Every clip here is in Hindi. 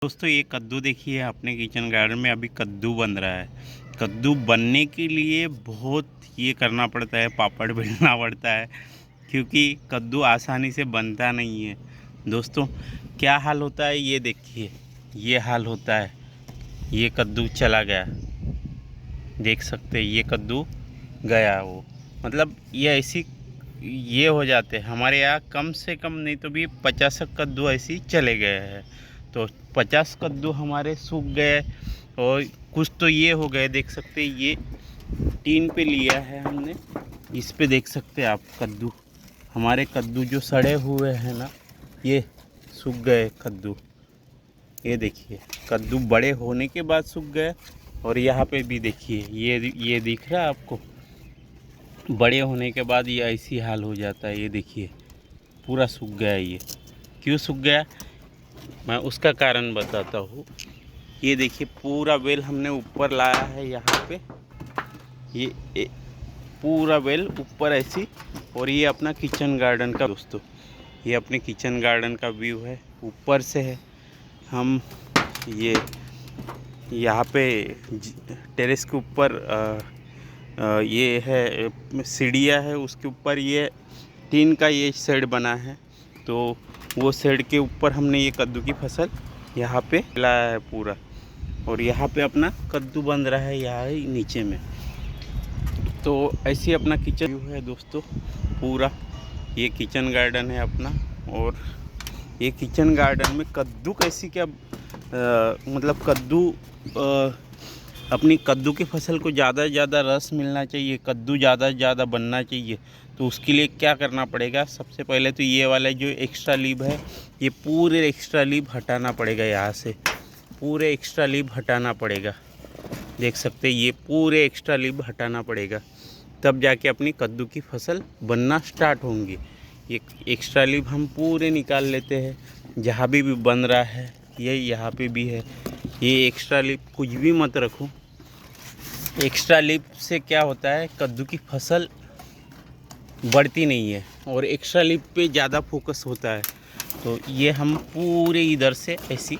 दोस्तों ये कद्दू देखिए अपने किचन गार्डन में अभी कद्दू बन रहा है। कद्दू बनने के लिए बहुत ये करना पड़ता है, पापड़ बेलना पड़ता है, क्योंकि कद्दू आसानी से बनता नहीं है। दोस्तों क्या हाल होता है ये देखिए, ये हाल होता है। ये कद्दू चला गया, देख सकते हैं ये कद्दू गया। वो मतलब ये ऐसी ये हो जाते हैं हमारे यहाँ, कम से कम नहीं तो भी 50 कद्दू ऐसे ही चले गए हैं। तो 50 कद्दू हमारे सूख गए और कुछ तो ये हो गए। देख सकते हैं ये टीन पे लिया है हमने, इस पे देख सकते हैं आप कद्दू, हमारे कद्दू जो सड़े हुए हैं ना, ये सूख गए कद्दू। ये देखिए कद्दू बड़े होने के बाद सूख गए। और यहाँ पे भी देखिए ये दिख रहा है आपको, बड़े होने के बाद ये ऐसी हाल हो जाता है। ये देखिए पूरा सूख गया। ये क्यों सूख गया मैं उसका कारण बताता हूँ। ये देखिए पूरा बेल हमने ऊपर लाया है यहाँ पे, ये पूरा बेल ऊपर ऐसी। और ये अपना किचन गार्डन का दोस्तों, ये अपने किचन गार्डन का व्यू है, ऊपर से है। हम ये यहाँ पे टेरेस के ऊपर ये है सीढ़ियाँ है, उसके ऊपर ये टीन का ये शेड बना है। तो वो शेड के ऊपर हमने ये कद्दू की फसल यहाँ पे लाया है पूरा। और यहाँ पे अपना कद्दू बन रहा है यहाँ नीचे में। तो ऐसे अपना किचन व्यू है दोस्तों पूरा। ये किचन गार्डन है अपना। और ये किचन गार्डन में कद्दू कैसी क्या मतलब कद्दू अपनी कद्दू की फसल को ज़्यादा से ज़्यादा रस मिलना चाहिए, कद्दू ज़्यादा से ज़्यादा बनना चाहिए। तो उसके लिए क्या करना पड़ेगा, सबसे पहले तो ये वाला जो एक्स्ट्रा लीव है, ये पूरे एक्स्ट्रा लीव हटाना पड़ेगा। यहाँ से पूरे एक्स्ट्रा लीव हटाना पड़ेगा। देख सकते हैं ये पूरे एक्स्ट्रा लीव हटाना पड़ेगा, तब जाके अपनी कद्दू की फसल बनना स्टार्ट होंगी। ये एक्स्ट्रा लीव हम पूरे निकाल लेते हैं, जहाँ भी बन रहा है ये यहाँ पे भी है। ये एक्स्ट्रा लीव कुछ भी मत रखो। एक्स्ट्रा लीव से क्या होता है, कद्दू की फसल बढ़ती नहीं है और एक्स्ट्रा लीव पे ज़्यादा फोकस होता है। तो ये हम पूरे इधर से ऐसी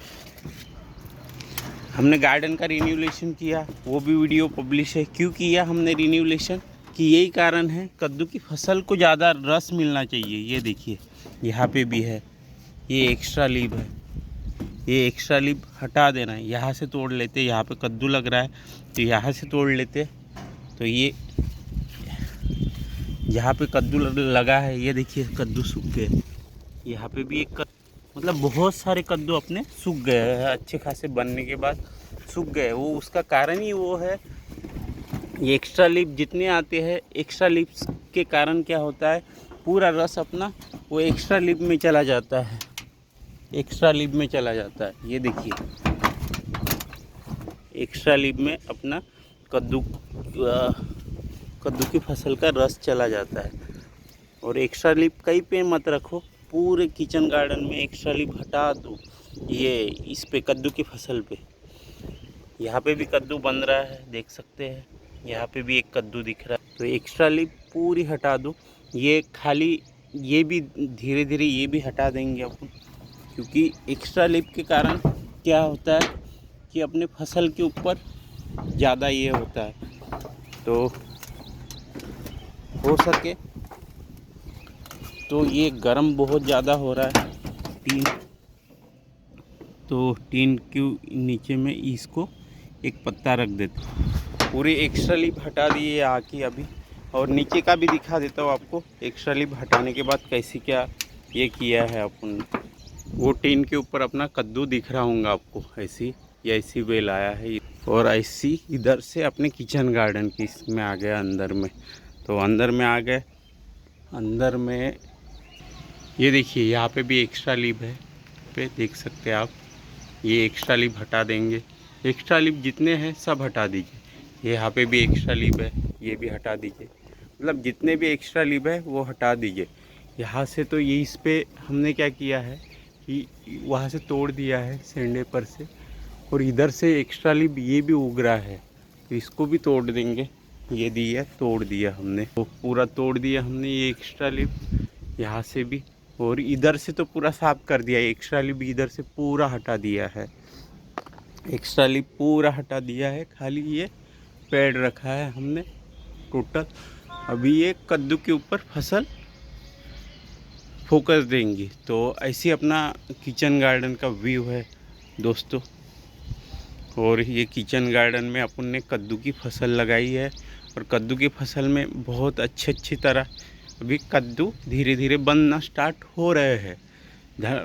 हमने गार्डन का रिन्यूलेशन किया, वो भी वीडियो पब्लिश है। क्यों किया हमने रिन्यूलेशन कि यही कारण है, कद्दू की फसल को ज़्यादा रस मिलना चाहिए। ये देखिए यहाँ पे भी है, ये एक्स्ट्रा लीव है, ये एक्स्ट्रा लीव हटा देना है। यहाँ से तोड़ लेते, यहाँ पे कद्दू लग रहा है तो यहाँ से तोड़ लेते। तो ये यहाँ पे कद्दू लगा है, ये देखिए कद्दू सूख गए। यहाँ पे भी एक मतलब बहुत सारे कद्दू अपने सूख गए हैं, अच्छे खासे बनने के बाद सूख गए। वो उसका कारण ही वो है, ये एक्स्ट्रा लीव जितने आते हैं, एक्स्ट्रा लीव के कारण क्या होता है, पूरा रस अपना वो एक्स्ट्रा लीव में चला जाता है, एक्स्ट्रा लीव में चला जाता है। ये देखिए एक्स्ट्रा लीव में अपना कद्दू की फसल का रस चला जाता है। और एक्स्ट्रा लीव कहीं पे मत रखो, पूरे किचन गार्डन में एक्स्ट्रा लीव हटा दो। ये इस पे कद्दू की फसल पे, यहाँ पे भी कद्दू बन रहा है, देख सकते हैं यहाँ पे भी एक कद्दू दिख रहा है। तो एक्स्ट्रा लीव पूरी हटा दो। ये खाली ये भी धीरे धीरे ये भी हटा देंगे अपन, क्योंकि एक्स्ट्रा लीव के कारण क्या होता है कि अपने फसल के ऊपर ज़्यादा ये होता है। तो हो सके तो ये गर्म बहुत ज़्यादा हो रहा है टीन, तो टीन के नीचे में इसको एक पत्ता रख देते। पूरे एक्स्ट्रा लीव हटा दिए आके अभी। और नीचे का भी दिखा देता हूँ आपको, एक्स्ट्रा लीव हटाने के बाद कैसे क्या ये किया है अपन। वो टीन के ऊपर अपना कद्दू दिख रहा होगा आपको, ऐसी या ऐसी बेल आया है। और ऐसी इधर से अपने किचन गार्डन की इसमें आ गया अंदर में। तो अंदर में आ गए, अंदर में ये देखिए यहाँ पे भी एक्स्ट्रा लीव है, पे देख सकते हैं आप। ये एक्स्ट्रा लीव हटा देंगे, एक्स्ट्रा लीव जितने हैं सब हटा दीजिए। यहाँ पे भी एक्स्ट्रा लीव है, ये भी हटा दीजिए। मतलब जितने भी एक्स्ट्रा लीव है वो हटा दीजिए यहाँ से। तो ये इस पे हमने क्या किया है कि वहाँ से तोड़ दिया है सेंडे पर से, और इधर से एक्स्ट्रा लीव ये भी उग रहा है, तो इसको भी तोड़ देंगे। ये दिया तोड़ दिया हमने, तो पूरा तोड़ दिया हमने ये एक्स्ट्रा लीव यहाँ से भी और इधर से तो पूरा साफ कर दिया है, एक्स्ट्रा लिप इधर से पूरा हटा दिया है, एक्स्ट्रा लिप पूरा हटा दिया है, खाली ये पेड़ रखा है हमने टोटल। अभी ये कद्दू के ऊपर फसल फोकस देंगी। तो ऐसी अपना किचन गार्डन का व्यू है दोस्तों। और ये किचन गार्डन में अपन ने कद्दू की फसल लगाई है और कद्दू की फसल में बहुत अच्छी तरह अभी कद्दू धीरे धीरे बनना स्टार्ट हो रहे हैं।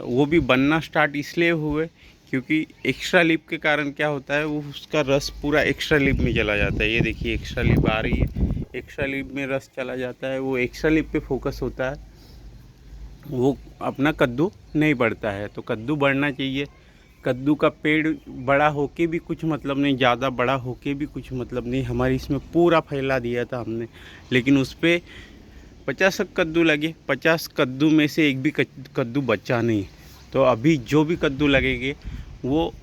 वो भी बनना स्टार्ट इसलिए हुए क्योंकि एक्स्ट्रा लिप के कारण क्या होता है, वो उसका रस पूरा एक्स्ट्रा लिप में चला जाता है। ये देखिए एक्स्ट्रा लिप आ रही है, एक्स्ट्रा लिप में रस चला जाता है, वो एक्स्ट्रा लिप पे फोकस होता है, वो अपना कद्दू नहीं बढ़ता है। तो कद्दू बढ़ना चाहिए। कद्दू का पेड़ बड़ा होके भी कुछ मतलब नहीं, ज़्यादा बड़ा होके भी कुछ मतलब नहीं। हमारी इसमें पूरा फैला दिया था हमने, लेकिन उस पर 50 कद्दू लगे, 50 कद्दू में से एक भी कद्दू बचा नहीं। तो अभी जो भी कद्दू लगेंगे वो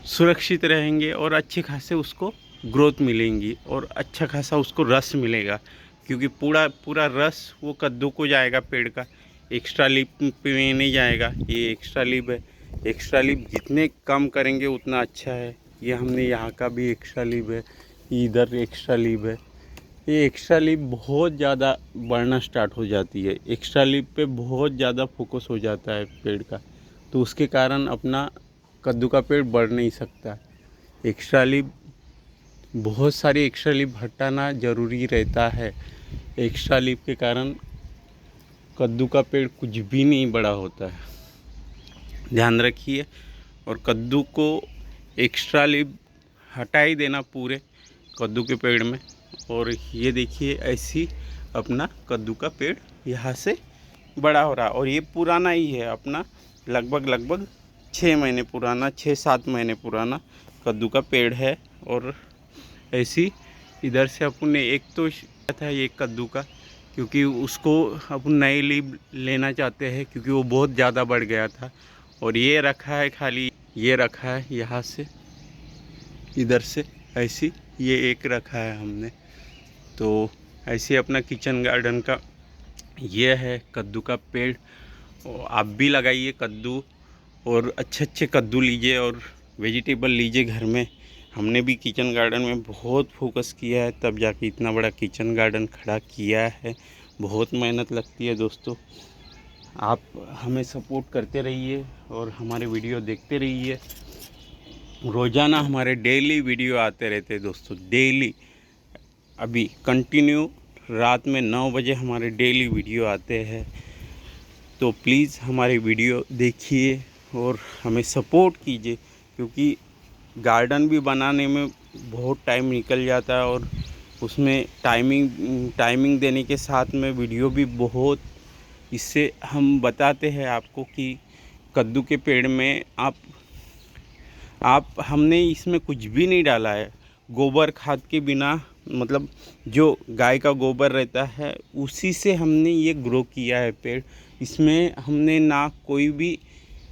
सुरक्षित रहेंगे और अच्छे खासे उसको ग्रोथ मिलेंगी और अच्छा खासा उसको रस मिलेगा, क्योंकि पूरा रस वो कद्दू को जाएगा पेड़ का, एक्स्ट्रा लिप पे नहीं जाएगा। ये एक्स्ट्रा लिप है, एक्स्ट्रा लिप जितने कम करेंगे उतना अच्छा है। ये हमने यहाँ का भी एक्स्ट्रा लिप है, इधर एक्स्ट्रा लिप है। ये एक्स्ट्रा लिप बहुत ज़्यादा बढ़ना स्टार्ट हो जाती है, एक्स्ट्रा लिप पे बहुत ज़्यादा फोकस हो जाता है पेड़ का, तो उसके कारण अपना कद्दू का पेड़ बढ़ नहीं सकता। एक्स्ट्रा लिप, बहुत सारी एक्स्ट्रा लिप हटाना ज़रूरी रहता है। एक्स्ट्रा लिप के कारण कद्दू का पेड़ कुछ भी नहीं बड़ा होता है, ध्यान रखिए। और कद्दू को एक्स्ट्रा लिप हटा ही देना पूरे कद्दू के पेड़ में। और ये देखिए ऐसी अपना कद्दू का पेड़ यहाँ से बड़ा हो रहा है। और ये पुराना ही है अपना, लगभग 6 महीने पुराना, 6-7 महीने पुराना कद्दू का पेड़ है। और ऐसी इधर से अपन ने एक तो था ये कद्दू का, क्योंकि उसको अपन नई लीव लेना चाहते हैं क्योंकि वो बहुत ज़्यादा बढ़ गया था। और ये रखा है खाली, ये रखा है यहाँ से इधर से ऐसी, ये एक रखा है हमने। तो ऐसे अपना किचन गार्डन का ये है कद्दू का पेड़। और आप भी लगाइए कद्दू और अच्छे कद्दू लीजिए और वेजिटेबल लीजिए घर में। हमने भी किचन गार्डन में बहुत फोकस किया है, तब जाके इतना बड़ा किचन गार्डन खड़ा किया है। बहुत मेहनत लगती है दोस्तों। आप हमें सपोर्ट करते रहिए और हमारे वीडियो देखते रहिए। रोज़ाना हमारे डेली वीडियो आते रहते हैं दोस्तों, डेली। अभी कंटिन्यू रात में 9 बजे हमारे डेली वीडियो आते हैं। तो प्लीज़ हमारे वीडियो देखिए और हमें सपोर्ट कीजिए, क्योंकि गार्डन भी बनाने में बहुत टाइम निकल जाता है और उसमें टाइमिंग देने के साथ में वीडियो भी बहुत, इससे हम बताते हैं आपको कि कद्दू के पेड़ में आप हमने इसमें कुछ भी नहीं डाला है। गोबर खाद के बिना, मतलब जो गाय का गोबर रहता है उसी से हमने ये ग्रो किया है पेड़। इसमें हमने ना कोई भी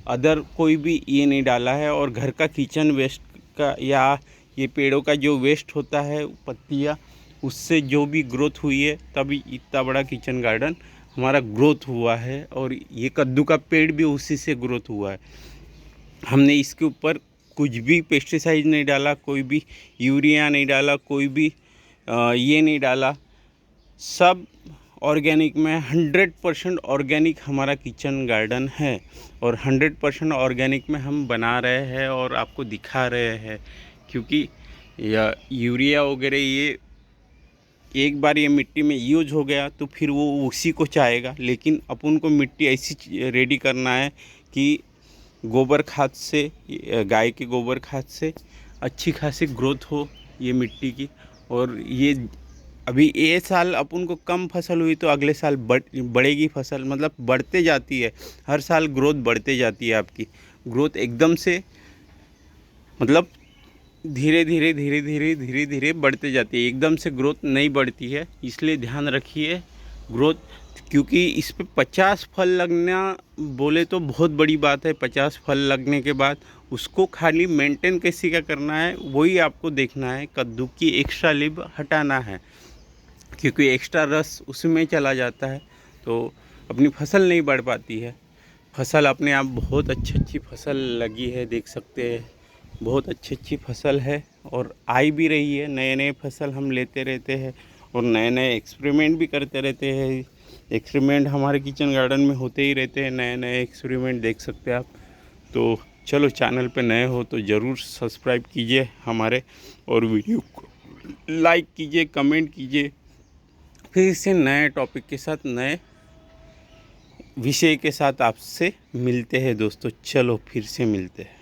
कोई भी ये नहीं डाला है। और घर का किचन वेस्ट का या ये पेड़ों का जो वेस्ट होता है पत्तियाँ, उससे जो भी ग्रोथ हुई है तभी इतना बड़ा किचन गार्डन हमारा ग्रोथ हुआ है। और ये कद्दू का पेड़ भी उसी से ग्रोथ हुआ है। हमने इसके ऊपर कुछ भी पेस्टिसाइड नहीं डाला, कोई भी यूरिया नहीं डाला, कोई भी ये नहीं डाला, सब ऑर्गेनिक में 100% ऑर्गेनिक हमारा किचन गार्डन है। और 100% ऑर्गेनिक में हम बना रहे हैं और आपको दिखा रहे हैं, क्योंकि यूरिया वगैरह ये एक बार ये मिट्टी में यूज हो गया तो फिर वो उसी को चाहेगा। लेकिन अपन को मिट्टी ऐसी रेडी करना है कि गोबर खाद से, गाय के गोबर खाद से अच्छी खासी ग्रोथ हो ये मिट्टी की। और ये अभी ये साल अपन को कम फसल हुई तो अगले साल बढ़ेगी फसल, मतलब बढ़ते जाती है, हर साल ग्रोथ बढ़ते जाती है। आपकी ग्रोथ एकदम से, मतलब धीरे धीरे बढ़ते जाती है, एकदम से ग्रोथ नहीं बढ़ती है। इसलिए ध्यान रखिए ग्रोथ, क्योंकि इस पे 50 फल लगना बोले तो बहुत बड़ी बात है। 50 फल लगने के बाद उसको खाली मेंटेन कैसे क्या करना है वही आपको देखना है। कद्दू की एक्स्ट्रा लिप हटाना है, क्योंकि एक्स्ट्रा रस उसमें चला जाता है। तो अपनी फसल नहीं बढ़ पाती है। फसल अपने आप बहुत अच्छी फसल लगी है, देख सकते हैं बहुत अच्छी फसल है और आई भी रही है। नए नए फसल हम लेते रहते हैं और नए नए एक्सपेरिमेंट भी करते रहते हैं। एक्सपेरिमेंट हमारे किचन गार्डन में होते ही रहते हैं, नए नए एक्सपेरिमेंट देख सकते हैं आप। तो चलो, चैनल पे नए हो तो ज़रूर सब्सक्राइब कीजिए हमारे, और वीडियो को लाइक कीजिए, कमेंट कीजिए। फिर से नए टॉपिक के साथ, नए विषय के साथ आपसे मिलते हैं दोस्तों। चलो फिर से मिलते हैं।